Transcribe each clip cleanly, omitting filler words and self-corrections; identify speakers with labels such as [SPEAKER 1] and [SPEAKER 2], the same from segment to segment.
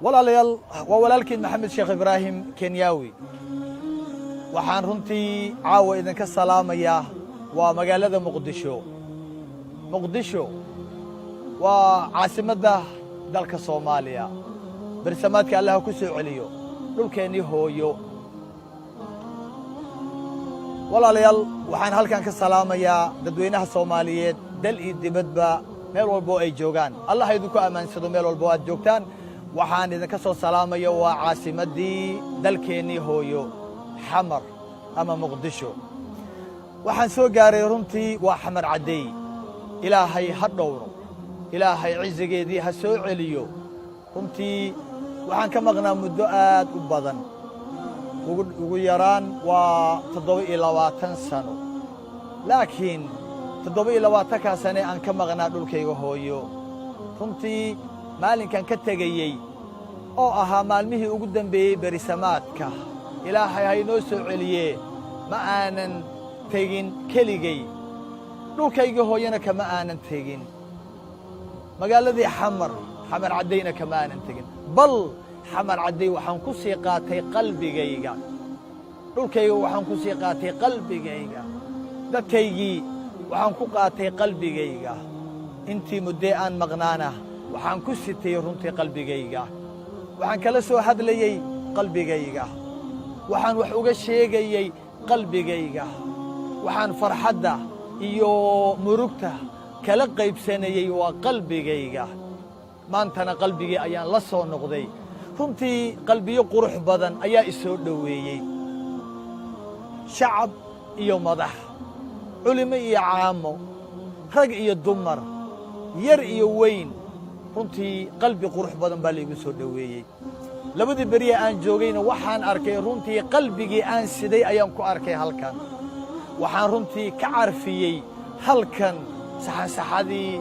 [SPEAKER 1] walaalayaal waa walaalkiin maxamed sheekh ibraahim kenyaawi waxaan runtii caawa idinka salaamayaa waa magaalada muqdisho waa caasimadda dalka Soomaaliya bersamaadka Allah ku soo celiyo dhulkeeni hooyo walaalayaal waxaan halkan ka salaamayaa dadweynaha Soomaaliyeed dal iyo dibadba meel walba ay joogaan Allah idinku amaansado meel walba aad joogtaan waxaan idinka soo salaamayaa waa caasimadii dalkeeni hooyo xamar ama muqdisho waxaan soo gaaray runtii waa xamar cadeey ilaahay ha dhowro ilaahay cizigeedii ha soo celiyo runtii waxaan ka maqnaa muddo aad u badan ugu yaraan waa 27 sano laakiin 27 sano aan ka maqnaa dhulkayga hooyo runtii maalinkan ka tagayay oo ahaa maalmihii ugu dambeeyay berisamaadka ilaahay ha inoo soo celiye ma aanan tegin keligay dhulkayga hooyana kama aanan tegin magaaladii xamar cadayna kama aanan tegin bal xamar caday waxaan ku sii qaatay qalbigayga dhulkayga waxaan ku sii qaatay qalbigayga dadkaygii waxaan ku qaatay qalbigayga intii muddo aan maqnaana waxaan ku sitay runtii qalbigayga waxaan kala soo hadlayay qalbigayga waxaan wax uga sheegayay qalbigayga waxaan farxadda iyo murugta kala qaybsanayay waa qalbigayga maantana qalbigii ayaan la soo noqday runtii qalbiyo qurux badan ayaa isoo dhaweeyay shacab iyo madax culimo iyo caamo rag iyo dumar yar iyo weyn runtii qalbi qurux badan baa iigu soo dhaweeyay labadii bariya aan joogayna waxaan arkay runtii qalbigii aan siday ayaan ku arkay halkan waxaan runtii ka carfiyay halkan saxasadii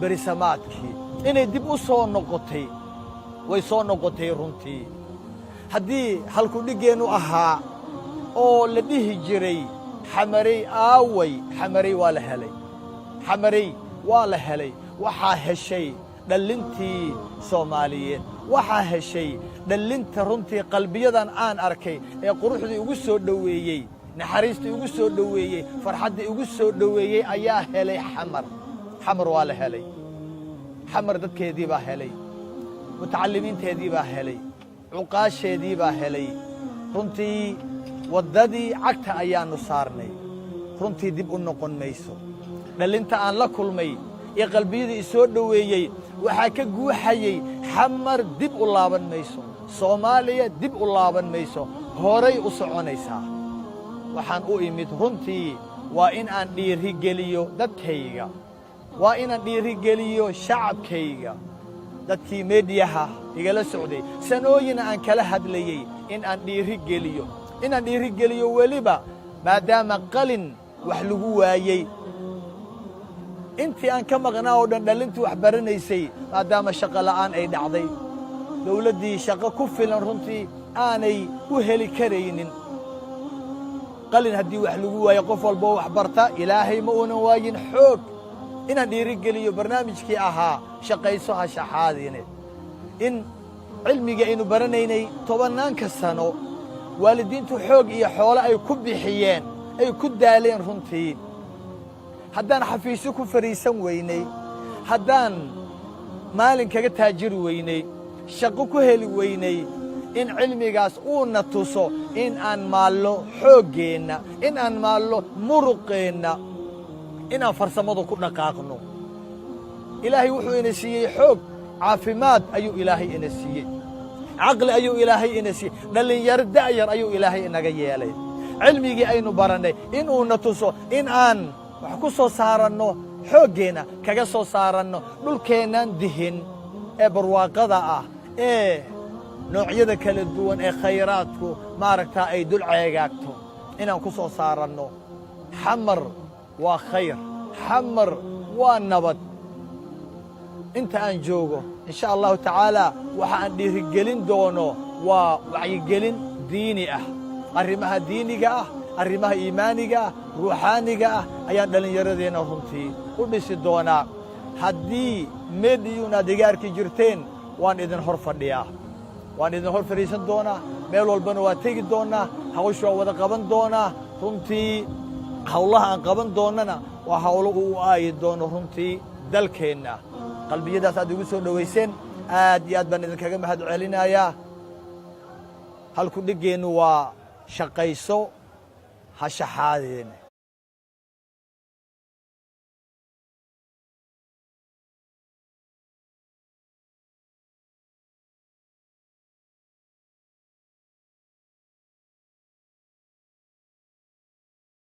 [SPEAKER 1] berisamaadkii inay dib u soo noqotay way soo noqotay runtii haddii halku dhigeenu ahaa oo la dhihi jiray xamaray aaway xamaray waa la helay xamaray waa la helay waxaa heshay dhalintii Soomaaliyeed waxaa heshay dhalinta runtii qalbiyadan aan arkay ee quruxdii ugu soo dhaweeyay naxariistii ugu soo dhaweeyay farxaddii ugu soo dhaweeyay ayaa helay xamar waa la helay xamar dadkeedii baa helay mutacallimiinteedii baa helay cuqaasheedii baa helay runtii waddadii cagta ayaanu saarnay runtii dib u noqon mayso dhalinta aan la kulmay iyo qalbiyadii soo dhaweeyay waxaa ka guuxayay xamar dib u laaban mayso Soomaaliya dib u laaban mayso horay u soconaysaa waxaan u imid runtii waa in aan dhiiri geliyo dadkayga waa in aan dhiiri geliyo shacabkayga dadkii meediyaha igala socday sanooyin aan kala hadlayay in aan dhiiri geliyo weliba maadaama qalin wax lagu waayay intii aan ka maqnaa oo dhan dhalintii wax baranaysay maadaama shaqo la'aan ay dhacday dawladdii shaqo ku filan runtii aanay u heli karaynin qalin haddii wax lagu waayo qof walba wax barta ilaahay ma uunan waayin xoog inaan dhiiri geliyo barnaamijkii ahaa shaqayso ha shaxaadine in cilmiga aynu baranaynay tobanaanka sano waalidiintu xoog iyo xoolo ay ku bixiyeen ay ku daaleen runtii haddaan xafiisyo ku fariisan weynay haddaan maalin kaga taajiri weynay shaqo ku heli weynay in cilmigaas uuna tuso in aan maallo xooggeenna in aan maallo muruqeenna inaan farsamadu ku dhaqaaqno ilaahay wuxuu ina siiyey xoog caafimaad ayuu ilaahay ina siiyey caqli ayuu ilaahay ina siiyey dhalinyaro da'yar ayuu ilaahay inaga yeelay cilmigii aynu barannay inuuna tuso in aan wax ku soo saaranno xooggeenna kaga soo saaranno dhulkeennaan dihin ee barwaaqada ah ee noocyada kala duwan ee khayraadku maaragtaa ay dul ceegaagto inaan ku soo saaranno xamar waa khayr xamar waa nabad inta aan joogo insha allahu tacaala waxa aan dhiirigelin doono waa wacyigelin diini ah arrimaha diiniga ah arrimaha iimaaniga ah ruuxaaniga ah ayaan dhallinyaradeenna runtii u dhisi doonaa haddii meediyuun aad iga arki jirteen waan idin hor fadhiyaa waan idin hor fadhiisan doonaa meel walbana waa tegi doonaa hawsha waa wada qaban doonaa runtii hawlaha aan qaban doonana waa hawlo uu aayi doono runtii dalkeenna qalbiyadaas aad igu soo dhaweyseen aad iyo aad baan idinkaga mahad celinayaa halku dhigeennu waa shaqayso ha shaxaadeen